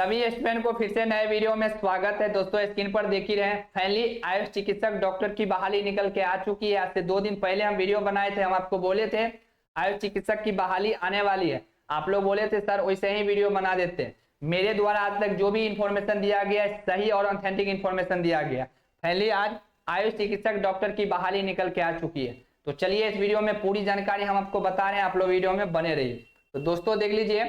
सभी स्टूडेंट को फिर से नए वीडियो में स्वागत है। दोस्तों स्क्रीन पर देख ही रहे हैं, फाइनली आयुष चिकित्सक डॉक्टर की बहाली निकल के आ चुकी है। आज से 2 दिन पहले हम वीडियो बनाए थे, हम आपको बोले थे आयुष चिकित्सक की बहाली आने वाली है। आप लोग बोले थे सर वैसे ही वीडियो बना देते हैं। मेरे द्वारा आज तक जो भी इंफॉर्मेशन दिया गया है सही और ऑथेंटिक इंफॉर्मेशन दिया गया। फाइनली आज आयुष चिकित्सक डॉक्टर की बहाली निकल के आ चुकी है। तो चलिए इस वीडियो में पूरी जानकारी हम आपको बता रहे हैं, आप लोग वीडियो में बने रहिए। तो दोस्तों देख लीजिए,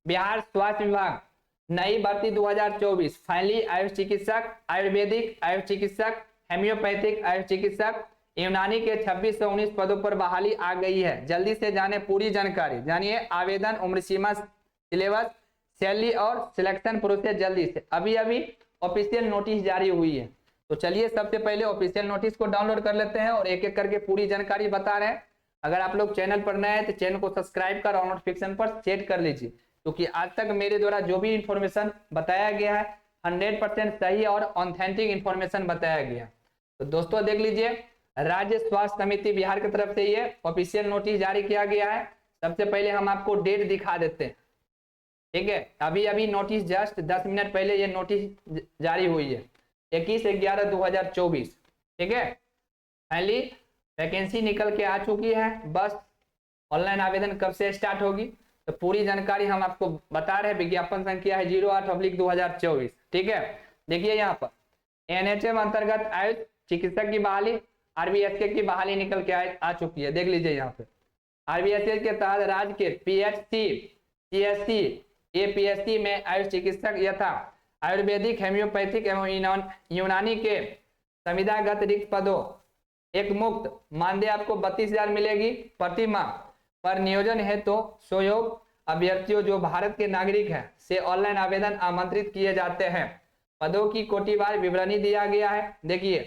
बिहार स्वास्थ्य विभाग नई भर्ती 2024 फाइनली आयुष चिकित्सक, आयुर्वेदिक आयुष चिकित्सक, हेम्योपैथिक आयुष चिकित्सक, यूनानी के 26 से 19 पदों पर बहाली आ गई है। जल्दी से जाने पूरी जानकारी, जानिए आवेदन, उम्र सीमा, सिलेबस, सैलरी और सिलेक्शन प्रोसेस। जल्दी से अभी ऑफिशियल नोटिस जारी हुई है। तो चलिए सबसे पहले ऑफिशियल नोटिस को डाउनलोड कर लेते हैं और एक एक करके पूरी जानकारी बता रहे हैं। अगर आप लोग चैनल पर नए हैं तो चैनल को सब्सक्राइब कर और नोटिफिकेशन पर सेट कर लीजिए, क्योंकि आज तक मेरे द्वारा जो भी इंफॉर्मेशन बताया गया है 100% सही और ऑथेंटिक इंफॉर्मेशन बताया गया। तो दोस्तों देख लीजिए, राज्य स्वास्थ्य समिति बिहार की तरफ से ये ऑफिशियल नोटिस जारी किया गया है। सबसे पहले हम आपको डेट दिखा देते हैं, ठीक है। अभी नोटिस जस्ट 10 मिनट पहले ये नोटिस जारी हुई है, 21/11/2024, ठीक है। फाइनली वैकेंसी निकल के आ चुकी है। बस ऑनलाइन आवेदन कब से स्टार्ट होगी तो पूरी जानकारी हम आपको बता रहे हैं। विज्ञापन संख्या है 08/2024, ठीक है। देखिए यहाँ पर एनएचएम अंतर्गत आयुष चिकित्सक की बहाली, आरबीएसके की बहाली निकल के आ चुकी है। देख लीजिए यहाँ पे आरबीएसके के तहत राज्य के पीएचसी, सीएससी, एपीएससी में आयुष चिकित्सक यथा आयुर्वेदिक, हेम्योपैथिक एवं यूनानी के संविदागत रिक्त पदों एक मुक्त मानदेय आपको 32,000 मिलेगी प्रति माह पर नियोजन है। तो स्वयोग अभ्यर्थियों जो भारत के नागरिक हैं से ऑनलाइन आवेदन आमंत्रित किए जाते हैं। पदों की कोटिवार विवरणी दिया गया है, देखिए,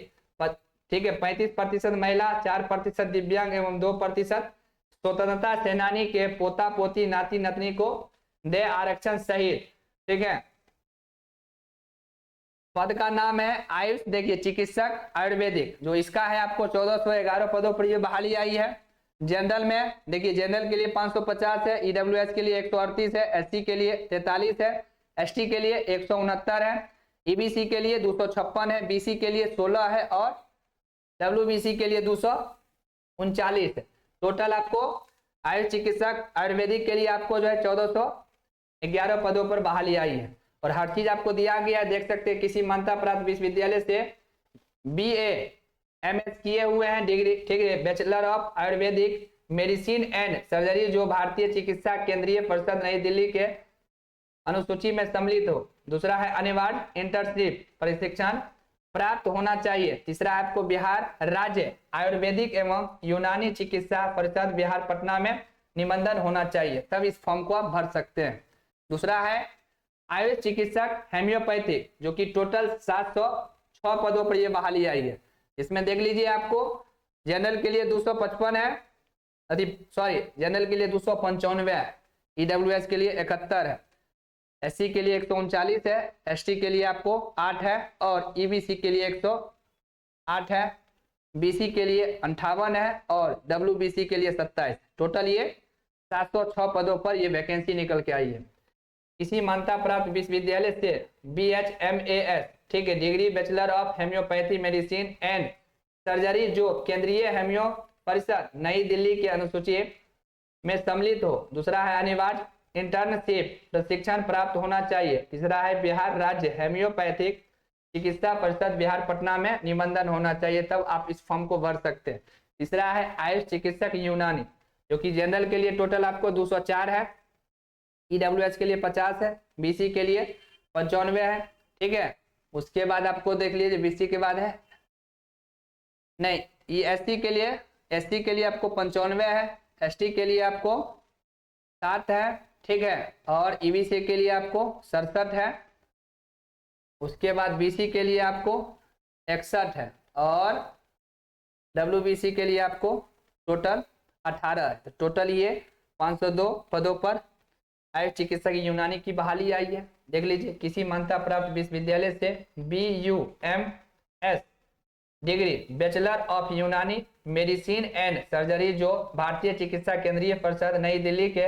ठीक है। 35% महिला, 4% दिव्यांग एवं 2% स्वतंत्रता सेनानी के पोता पोती नाती नतनी को दे आरक्षण सहित, ठीक है। पद का नाम है आयुष, देखिए चिकित्सक आयुर्वेदिक, जो इसका है आपको 1411 पदों पर ये बहाली आई है। जनरल में देखिए, जनरल के लिए 550 है, ईडब्ल्यूएस के लिए 138 है, एससी के लिए 43 है, एसटी के लिए 169 है, ईबीसी के लिए 256 है, बीसी के लिए 16 है और डब्ल्यूबीसी के लिए 239 है। टोटल आपको आयुष चिकित्सक आयुर्वेदिक के लिए आपको जो है 1411 पदों पर बहाली आई है। और हर चीज आपको दिया गया है, देख सकते हैं। किसी मान्यता प्राप्त विश्वविद्यालय से बीए एमएस किए हुए हैं, डिग्री, ठीक है। Bachelor of Ayurvedic medicine and surgery जो भारतीय चिकित्सा केंद्रीय परिषद नई दिल्ली के अनुसूची में सम्मिलित हो। दूसरा है अनिवार्य इंटर्नशिप प्रशिक्षण प्राप्त होना चाहिए। तीसरा है आपको बिहार राज्य आयुर्वेदिक एवं यूनानी चिकित्सा परिषद बिहार पटना में निबंधन होना चाहिए, तब इस फॉर्म को आप भर सकते हैं। दूसरा है आयुष चिकित्सक हेम्योपैथिक, जो कि टोटल 706 पदों पर यह बहाली आई है। इसमें देख लीजिए, आपको जनरल के लिए 255 है, जनरल के लिए 295 है, ईडब्ल्यूएस के लिए 71 है, एससी के लिए 139 है, एसटी के लिए आपको 8 है और ईबीसी के लिए 108 है, बीसी के लिए 58 है और डब्ल्यूबीसी के लिए 27। टोटल ये 706 पदों पर ये वैकेंसी निकल के आई है। किसी मान्यता प्राप्त विश्वविद्यालय से BHMAS, ठीक है, degree bachelor of homoeopathy medicine and surgery जो केंद्रीय हेम्यो परिषद नई दिल्ली के अनुसूची में सम्मिलित हो। दूसरा है अनिवार्य इंटर्नशिप प्रशिक्षण प्राप्त होना चाहिए। तीसरा है बिहार राज्य हेम्योपैथिक चिकित्सा परिषद बिहार पटना में निबंधन होना चाहिए, तब आप इस फॉर्म को भर सकते हैं। तीसरा है आयुष चिकित्सक यूनानी, जो कि जनरल के लिए टोटल आपको 204 है, ईडब्ल्यूएस के लिए 50 है, बीसी के लिए 95 है, ठीक है। उसके बाद आपको देख लीजिए, बीसी के बाद है नहीं, ये एससी के लिए आपको 95 है, एसटी के लिए आपको 7 है, ठीक है, और ईबीसी के लिए आपको 67 है। उसके बाद बीसी के लिए आपको 61 है और डब्ल्यूबीसी के लिए आपको टोटल 18 है। तो टोटल ये 502 पदों पर आयुष चिकित्सक यूनानी की बहाली आई है। देख लीजिए, किसी मान्यता प्राप्त विश्वविद्यालय से BUMS डिग्री बैचलर ऑफ यूनानी मेडिसिन एंड सर्जरी जो भारतीय चिकित्सा केंद्रीय परिषद नई दिल्ली के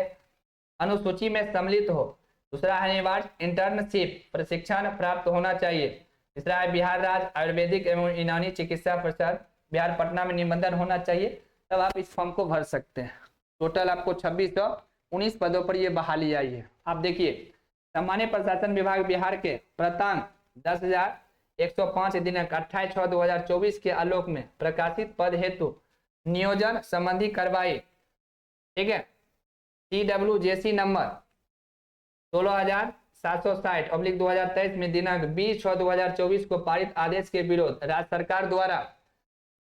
अनुसूची में सम्मिलित हो। दूसरा है अनिवार्य इंटर्नशिप प्रशिक्षण प्राप्त होना चाहिए। तीसरा है बिहार राज्य आयुर्वेदिक एवं यूनानी चिकित्सा परिषद बिहार पटना में निबंधन होना चाहिए, तब आप इस फॉर्म को भर सकते हैं। टोटल आपको 2619 पदों पर ये बहाली आई है। आप देखिए सामान्य प्रशासन विभाग बिहार के प्रतांग 10,105 दिनांक 28/6/2024 के आलोक में प्रकाशित पद हेतु नियोजन संबंधी कार्रवाई, ठीक है, TWJC नंबर 16,760/2023 में दिनांक 20/6/2024 को पारित आदेश के विरोध राज्य सरकार द्वारा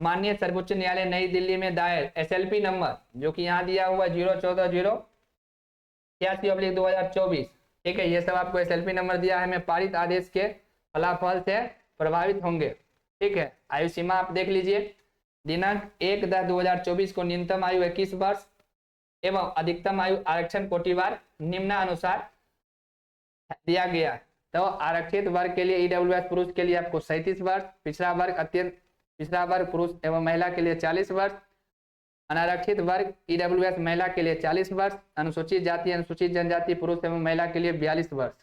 माननीय सर्वोच्च न्यायालय नई दिल्ली में दायर SLP नंबर जो कि यहाँ दिया हुआ 014/086/2024, ठीक है, ये सब आपको SLP नंबर दिया है, मैं पारित आदेश के फलाफल से प्रभावित होंगे, ठीक है। आयु सीमा आप देख लीजिए, दिनांक 1/10/2024 को न्यूनतम आयु 21 वर्ष एवं अधिकतम आयु आरक्षण कोटिवार निम्नानुसार दिया गया है। तो आरक्षित वर्ग के लिए EWS पुरुष के लिए आपको 37 वर्ष, पिछड़ा वर्ग पुरुष एवं महिला के लिए 40 वर्ष, अनारक्षित वर्ग EWS महिला के लिए 40 वर्ष, अनुसूचित जाति अनुसूचित जनजाति पुरुष एवं महिला के लिए 42 वर्ष।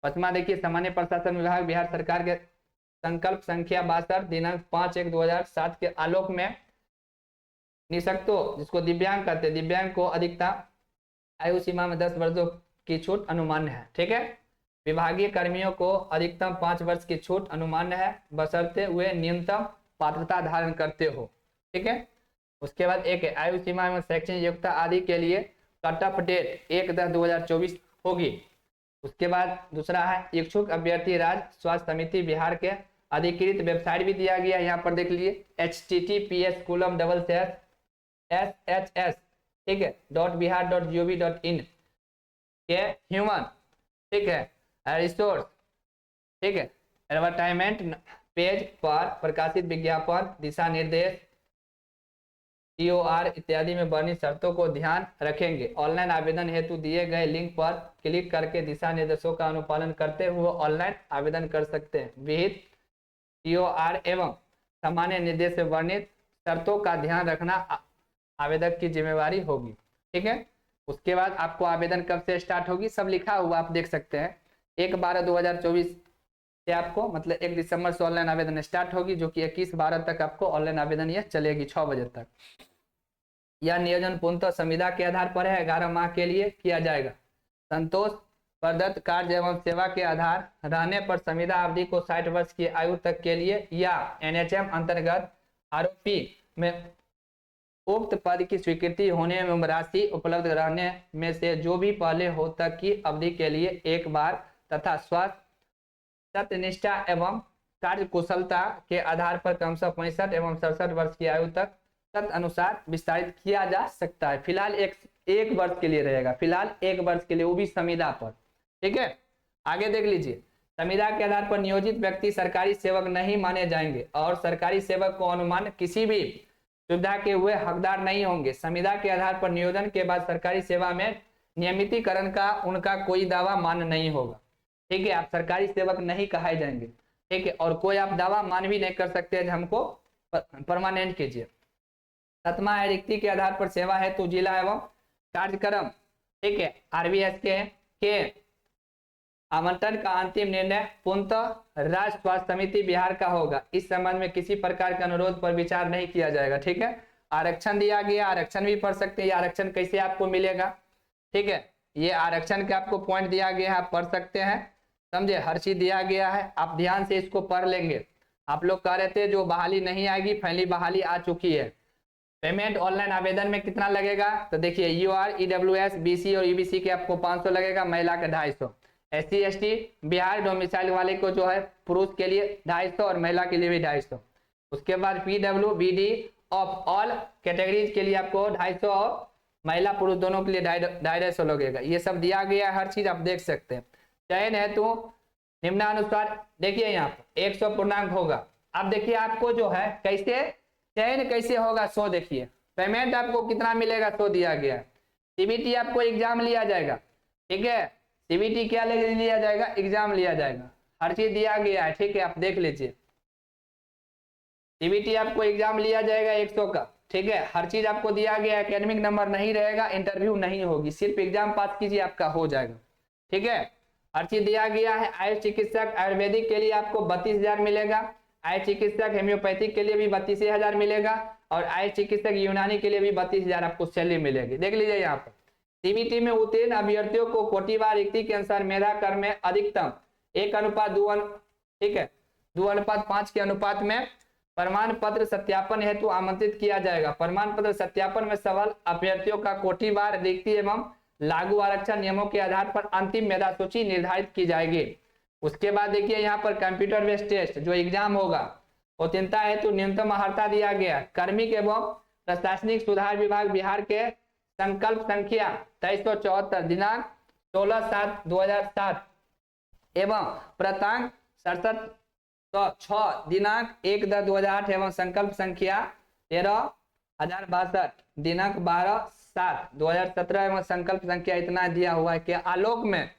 पचमा देखिए सामान्य प्रशासन विभाग बिहार सरकार के संकल्प संख्या 62 दिनांक 5/1/2007 के आलोक में निःशक्तों जिसको दिव्यांग कहते हैं, दिव्यांग को अधिकतम आयु सीमा में 10 वर्षों की छूट अनुमान्य है, ठीक है। विभागीय कर्मियों को अधिकतम 5 वर्ष की छूट अनुमान्य है बशर्ते वे न्यूनतम पात्रता धारण करते हो, ठीक है। उसके बाद एक है आयु सीमा में शैक्षणिक योग्यता आदि के लिए कट ऑफ डेट 1/10/2024 होगी। उसके बाद दूसरा है इच्छुक अभ्यर्थी राज्य स्वास्थ्य समिति बिहार के अधिकृत वेबसाइट भी दिया गया, यहाँ पर देख लीजिए https://SHS, ठीक है, .bihar.gov.in के ह्यूमन, ठीक है, रिसोर्स, ठीक है, एडवर्टाइजमेंट पेज पर प्रकाशित विज्ञापन दिशा निर्देश TOR इत्यादि में वर्णित शर्तों को ध्यान रखेंगे। ऑनलाइन आवेदन हेतु दिए गए लिंक पर क्लिक करके दिशा निर्देशों का अनुपालन करते हुए ऑनलाइन आवेदन कर सकते हैं। विहित TOR एवं सामान्य निर्देश से वर्णित शर्तों का ध्यान रखना आवेदक की जिम्मेवारी होगी, ठीक है। उसके बाद आपको आवेदन कब से स्टार्ट होगी सब लिखा हुआ आप देख सकते हैं। 1/12/2024 से आपको मतलब 1 दिसंबर से ऑनलाइन आवेदन स्टार्ट होगी जो कि 21/12 तक आपको ऑनलाइन आवेदन यह चलेगी 6 बजे तक। यह नियोजन पूर्णतः संविदा के आधार पर है, 11 माह के लिए किया जाएगा। संतोष प्रदत्त कार्य एवं सेवा के आधार रहने पर संविदा अवधि को 60 वर्ष की आयु तक के लिए या NHM अंतर्गत आरोपी में उक्त पद की स्वीकृति होने में राशि उपलब्ध रहने में से जो भी पहले हो तक की अवधि के लिए एक बार तथा स्वास्थ्य सत्यनिष्ठा एवं कार्य कुशलता के आधार पर क्रमशः 65 एवं 67 वर्ष की आयु तक तदनुसार विस्तारित किया जा सकता है। फिलहाल एक वर्ष के लिए रहेगा, फिलहाल 1 वर्ष के लिए, वो भी संविदा पर, ठीक है। आगे देख लीजिए, संविदा के आधार पर नियोजित व्यक्ति सरकारी सेवक नहीं माने जाएंगे और सरकारी सेवक को अनुमान किसी भी सुविधा के हुए हकदार नहीं होंगे। संविदा के आधार पर नियोजन के बाद सरकारी सेवा में नियमितीकरण का उनका कोई दावा मान्य नहीं होगा, ठीक है। आप सरकारी सेवक नहीं कहे जाएंगे, ठीक है, और कोई आप दावा मान भी नहीं कर सकते हैं हमको परमानेंट कीजिए। 7वां है रिक्ति के आधार पर सेवा हेतु जिला एवं कार्यक्रम, ठीक है, RBS के आवंटन का अंतिम निर्णय पूर्णतः राज्य स्वास्थ्य समिति बिहार का होगा। इस संबंध में किसी प्रकार के अनुरोध पर विचार नहीं किया जाएगा, ठीक है। आरक्षण दिया गया, आरक्षण भी पढ़ सकते हैं। आरक्षण कैसे आपको मिलेगा, ठीक है, ये आरक्षण का आपको पॉइंट दिया गया है, आप पढ़ सकते हैं, समझे, हर चीज दिया गया है, आप ध्यान से इसको पढ़ लेंगे। आप लोग कह रहे थे जो बहाली नहीं आएगी, पहली बहाली आ चुकी है। पेमेंट ऑनलाइन आवेदन में कितना लगेगा, तो देखिए UR EWS BC और EBC के आपको 500 लगेगा, महिला का 250, SC ST बिहार डोमिसाइल वाले को जो है पुरुष के लिए 250 और महिला के लिए भी 250। उसके बाद PWBD ऑफ ऑल कैटेगरीज के लिए आपको 250 और महिला पुरुष दोनों के लिए 250 लगेगा। ये सब दिया गया है, हर चीज आप देख सकते हैं। चयन हेतु निम्नानुसार देखिए यहाँ पर 100 पूर्णांक होगा। अब देखिए आपको जो है कैसे चयन कैसे होगा, 100 देखिए, पेमेंट आपको कितना मिलेगा 100 दिया गया है। CBT आपको एग्जाम लिया जाएगा, ठीक है, CBT क्या लिया जाएगा, एग्जाम लिया जाएगा, हर चीज दिया गया है, ठीक है, आप देख लीजिए। CBT आपको एग्जाम लिया जाएगा 100 का, ठीक है, हर चीज आपको दिया गया, एकेडमिक नंबर नहीं रहेगा, इंटरव्यू नहीं होगी, सिर्फ एग्जाम पास कीजिए आपका हो जाएगा, ठीक है, हर चीज दिया गया है। आयुष चिकित्सक आयुर्वेदिक के लिए आपको 32,000 मिलेगा, आयुष चिकित्सक हेम्योपैथिक के लिए भी 32,000 मिलेगा, और आयुष चिकित्सक यूनानी के लिए भी 32,000 आपको सैलरी मिलेगी। देख लीजिए यहाँ पर सीबीटी में उत्तीर्ण अभ्यर्थियों को कोटिवार रिक्ति के अनुसार मेधा कर में अधिकतम 1:2, ठीक है, 2:5 के अनुपात में प्रमाण पत्र सत्यापन हेतु आमंत्रित किया जाएगा। प्रमाण पत्र सत्यापन में सफल अभ्यर्थियों का कोटिवार रिक्ति एवं लागू आरक्षण नियमों के आधार पर अंतिम मेधा सूची निर्धारित की जाएगी। उसके बाद देखिए यहाँ पर कंप्यूटर बेस्ड टेस्ट जो एग्जाम होगा, उत्तीर्णता हेतु न्यूनतम अर्हता दिया गया। कार्मिक एवं प्रशासनिक सुधार विभाग बिहार के संकल्प संख्या 2374 दिनांक 16/7/2007 एवं प्रतांक 6706 दिनांक 1/10/2008 एवं संकल्प संख्या 13,062 दिनांक 12/7/2017 एवं संकल्प संख्या इतना दिया हुआ है कि आलोक में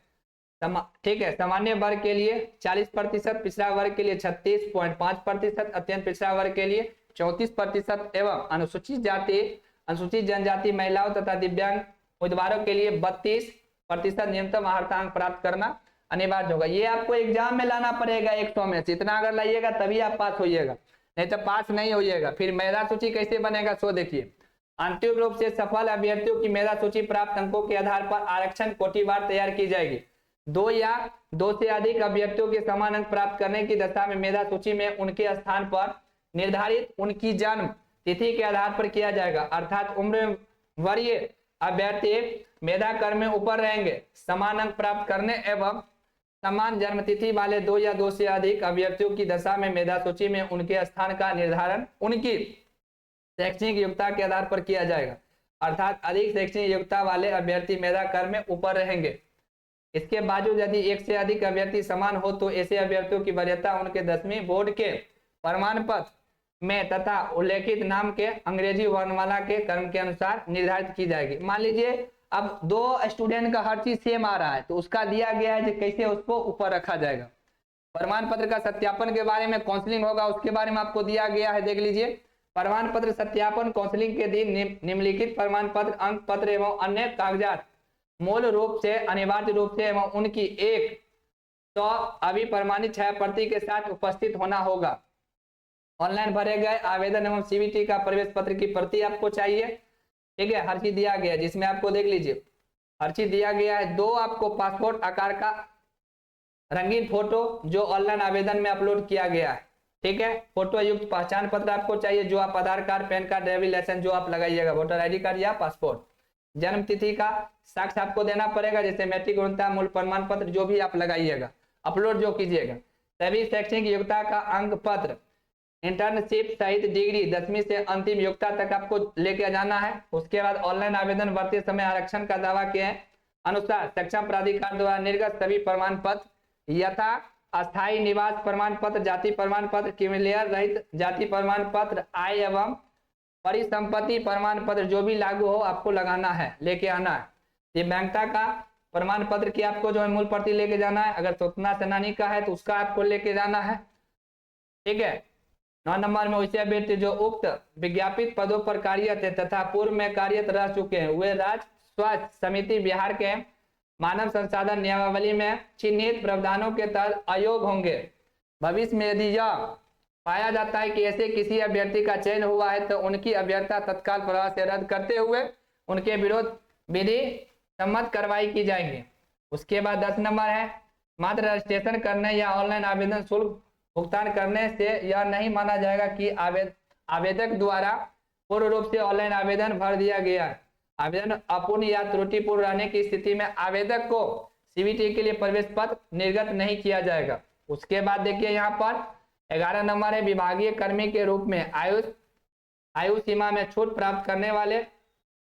ठीक है, सामान्य वर्ग के लिए 40%, पिछड़ा वर्ग के लिए 36.5%, अत्यंत पिछड़ा वर्ग के लिए 34% एवं अनुसूचित जाति, अनुसूचित जनजाति महिलाओं तथा दिव्यांग उम्मीदवारों के लिए 32% न्यूनतम अर्हता प्राप्त करना अनिवार्य होगा। ये आपको एग्जाम में लाना पड़ेगा 100 में से, इतना अगर लाइएगा तभी आप पास होइएगा, नहीं तो पास नहीं होइएगा। फिर मेधा सूची कैसे बनेगा सो देखिए, अंतिम रूप से सफल अभ्यर्थियों की मेधा सूची प्राप्त अंकों के आधार पर आरक्षण कोटिवार तैयार की जाएगी। 2 या 2 से अधिक अभ्यर्थियों के समान अंक प्राप्त करने की दशा में मेधा सूची में उनके स्थान पर निर्धारित उनकी जन्म तिथि के आधार पर किया जाएगा, अर्थात उम्र वरीय अभ्यर्थी मेधा कर में ऊपर रहेंगे। समान अंक प्राप्त करने एवं समान जन्म तिथि वाले 2 या 2 से अधिक अभ्यर्थियों की दशा में मेधा सूची में उनके स्थान का निर्धारण उनकी शैक्षणिक योग्यता के आधार पर किया जाएगा, अर्थात अधिक शैक्षणिक योग्यता वाले अभ्यर्थी मेधा कर में ऊपर रहेंगे। इसके बावजूद यदि 1 से अधिक अभ्यर्थी समान हो तो ऐसे अभ्यर्थियों की वरीयता उनके 10वीं बोर्ड के प्रमाण पत्र में तथा उल्लेखित नाम के अंग्रेजी वर्णमाला के क्रम के अनुसार निर्धारित की जाएगी। मान लीजिए अब 2 स्टूडेंट का हर चीज सेम आ रहा है तो उसका दिया गया है कि कैसे उसको ऊपर रखा जाएगा। प्रमाण पत्र का सत्यापन के बारे में काउंसलिंग होगा, उसके बारे में आपको दिया गया है, देख लीजिए। प्रमाण पत्र सत्यापन काउंसलिंग के दिन निम्नलिखित प्रमाण पत्र, अंक पत्र एवं अन्य कागजात मूल रूप से अनिवार्य रूप से एवं उनकी 100 अभिप्रमाणित छायाप्रति के साथ उपस्थित होना होगा। ऑनलाइन भरे गए आवेदन एवं सीबीटी का प्रवेश पत्र की प्रति आपको चाहिए, ठीक है। हर चीज दिया गया है जिसमें आपको देख लीजिए हर चीज दिया गया है। 2 आपको पासपोर्ट आकार का रंगीन फोटो जो ऑनलाइन आवेदन में अपलोड किया गया है, ठीक है। फोटो युक्त पहचान पत्र आपको चाहिए जो आप Aadhaar card, PAN card, driving licence जो आप लगाइएगा, वोटर आईडी कार्ड या पासपोर्ट। जन्म तिथि का साक्ष्य आपको देना पड़ेगा, जैसे मैट्रिक उत्तीर्णता, मूल प्रमाण पत्र जो भी आप लगाइएगा, अपलोड जो कीजिएगा। सभी शैक्षणिक योग्यता का अंक पत्र, इंटर्नशिप सहित डिग्री 10वीं से अंतिम योग्यता तक आपको लेके जाना है। उसके बाद ऑनलाइन आवेदन भरते समय आरक्षण का दावा के अनुसार सक्षम प्राधिकार द्वारा निर्गत सभी प्रमाण पत्र यथा अस्थायी निवास प्रमाण पत्र, जाति प्रमाण पत्र, क्रिमिलेयर रहित जाति प्रमाण पत्र, आय एवं परिसंपत्ति प्रमाण पत्र जो भी लागू हो आपको लगाना है, लेके आना है। दिव्यांगता का प्रमाण पत्र की आपको जो है मूल प्रति लेके जाना है। अगर स्वतंत्रता सेनानी का है तो उसका आपको लेके जाना है, ठीक है। 9 नंबर में वैसे अभ्यर्थी जो उक्त विज्ञापित पदों पर कार्यरत है तथा पूर्व में कार्यरत रह चुके हैं वे राज्य स्वास्थ्य समिति बिहार के मानव संसाधन नियमावली में चिन्हित प्रावधानों के तहत अयोग्य होंगे। भविष्य में यदि यह पाया जाता है कि ऐसे किसी अभ्यर्थी का चयन हुआ है तो उनकी अभ्यर्थता तत्काल प्रभाव से रद्द करते हुए उनके विरोध विधि सम्मत कार्रवाई की जाएगी। उसके बाद 10 नंबर है मात्र रजिस्ट्रेशन करने या ऑनलाइन आवेदन शुल्क भुगतान करने से यह नहीं माना जाएगा कि आवेदक द्वारा पूर्ण रूप से ऑनलाइन आवेदन भर दिया गया है। आवेदन अपूर्ण या त्रुटिपूर्ण रहने की स्थिति में आवेदक को सीबीटी के लिए प्रवेश पत्र निर्गत नहीं किया जाएगा। उसके बाद देखिए यहाँ पर 11 नंबर है विभागीय कर्मी के रूप में आयु सीमा में छूट प्राप्त करने वाले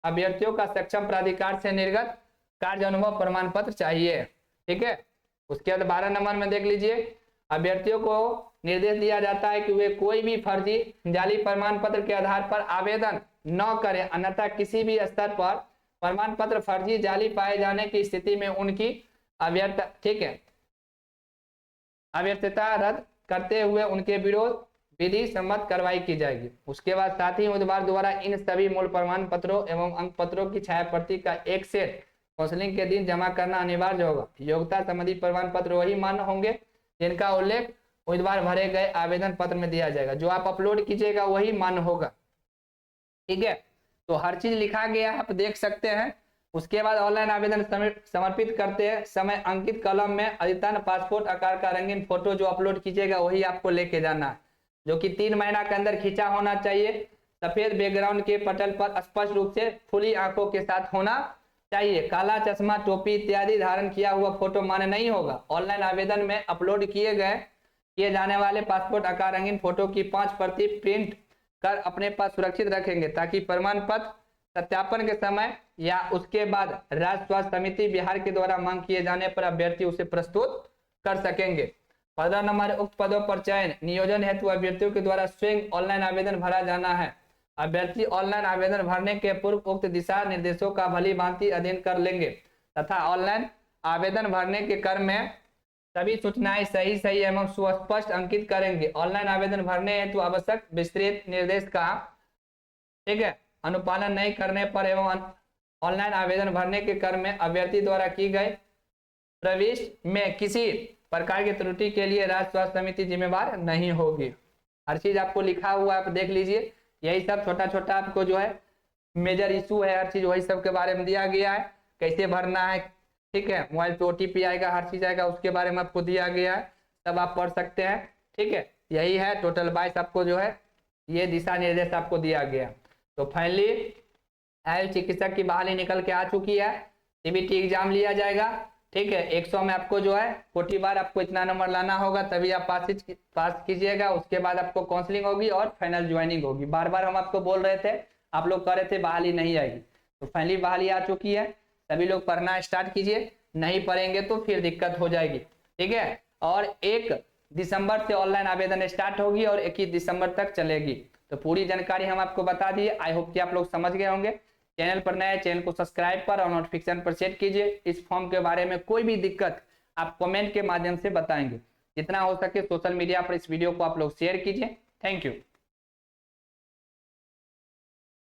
अभ्यर्थियों का सक्षम प्राधिकार से निर्गत कार्य अनुभव प्रमाण पत्र चाहिए, ठीक है। उसके बाद 12 नंबर में देख लीजिए अभ्यर्थियों को निर्देश दिया जाता है कि वे कोई भी फर्जी जाली प्रमाण पत्र के आधार पर आवेदन न करें, अन्यथा किसी भी स्तर पर प्रमाण पत्र फर्जी जाली पाए जाने की स्थिति में उनकी अभ्यर्थता, ठीक है, अभ्यर्थता रद्द करते हुए उनके विरोध विधि सम्मत कार्रवाई की जाएगी। उसके बाद साथ ही उम्मीदवार द्वारा इन सभी मूल प्रमाण पत्रों एवं अंक पत्रों की छायाप्रति का एक सेट काउंसलिंग के दिन जमा करना अनिवार्य होगा। योग्यता संबंधी प्रमाण पत्र वही मान्य होंगे जिनका उल्लेख उम्मीदवार भरे गए आवेदन पत्र में दिया जाएगा। जो आप अपलोड कीजिएगा वही मान्य होगा। ठीक है, तो हर चीज लिखा गया आप देख सकते हैं। उसके बाद ऑनलाइन आवेदन समर्पित करते हैं समय अंकित कलम में अद्यतन पासपोर्ट आकार का रंगीन फोटो जो अपलोड कीजिएगा वही आपको लेके जाना है, जो कि 3 महीना के अंदर खींचा होना चाहिए। सफेद बैकग्राउंड के पटल पर स्पष्ट रूप से खुली आंखों के साथ होना चाहिए। काला चश्मा, टोपी इत्यादि धारण किया हुआ फोटो मान्य नहीं होगा। ऑनलाइन आवेदन में अपलोड किए जाने वाले पासपोर्ट आकार रंगीन फोटो की 5 प्रति प्रिंट कर अपने पास सुरक्षित रखेंगे ताकि प्रमाण पत्र सत्यापन के समय या उसके बाद राज्य स्वास्थ्य समिति बिहार के द्वारा मांग किए जाने पर अभ्यर्थी उसे प्रस्तुत कर सकेंगे। 15 नंबर, उक्त पदों पर चयन नियोजन हेतु अभ्यर्थियों के द्वारा स्वयं ऑनलाइन आवेदन भरा जाना है। अभ्यर्थी ऑनलाइन आवेदन भरने के पूर्व उक्त दिशा निर्देशों का भली भांति अध्ययन कर लेंगे तथा ऑनलाइन आवेदन भरने के क्रम में सभी सूचनाएं सही एवं सुस्पष्ट अंकित करेंगे। ऑनलाइन आवेदन भरने हेतु आवश्यक विस्तृत निर्देश का ठीक है अनुपालन नहीं करने पर एवं ऑनलाइन आवेदन भरने के क्रम में अभ्यर्थी द्वारा की गई प्रविष्टि में किसी प्रकार की त्रुटि के लिए राज्य स्वास्थ्य समिति जिम्मेवार नहीं होगी। हर चीज आपको लिखा हुआ आप देख लीजिए। यही सब छोटा छोटा आपको जो है मेजर इशू है, हर चीज वही सब के बारे में दिया गया है, कैसे भरना है। ठीक है, मोबाइल पे OTP आएगा, हर चीज आएगा, उसके बारे में आपको दिया गया है, सब आप पढ़ सकते हैं। ठीक है, यही है टोटल 22 आपको जो है ये दिशा निर्देश आपको दिया गया। तो फाइनली आयुष चिकित्सक की बहाली निकल के आ चुकी है। CBT एग्जाम लिया जाएगा। ठीक है, 100 में आपको जो है 40 बार आपको इतना नंबर लाना होगा तभी आप पास कीजिएगा। उसके बाद आपको काउंसलिंग होगी और फाइनल ज्वाइनिंग होगी। बार बार हम आपको बोल रहे थे, आप लोग कह रहे थे बहाली नहीं आएगी, तो फाइनली बहाली आ चुकी है। सभी लोग पढ़ना स्टार्ट कीजिए, नहीं पढ़ेंगे तो फिर दिक्कत हो जाएगी। ठीक है, और 1 दिसंबर से ऑनलाइन आवेदन स्टार्ट होगी और 21 दिसंबर तक चलेगी। तो पूरी जानकारी हम आपको बता दिए। आई होप कि आप लोग समझ गए होंगे। चैनल पर नए, चैनल को सब्सक्राइब कर और नोटिफिकेशन पर सेट कीजिए। इस फॉर्म के बारे में कोई भी दिक्कत आप कमेंट के माध्यम से बताएंगे। जितना हो सके सोशल मीडिया पर इस वीडियो को आप लोग शेयर कीजिए। Thank you.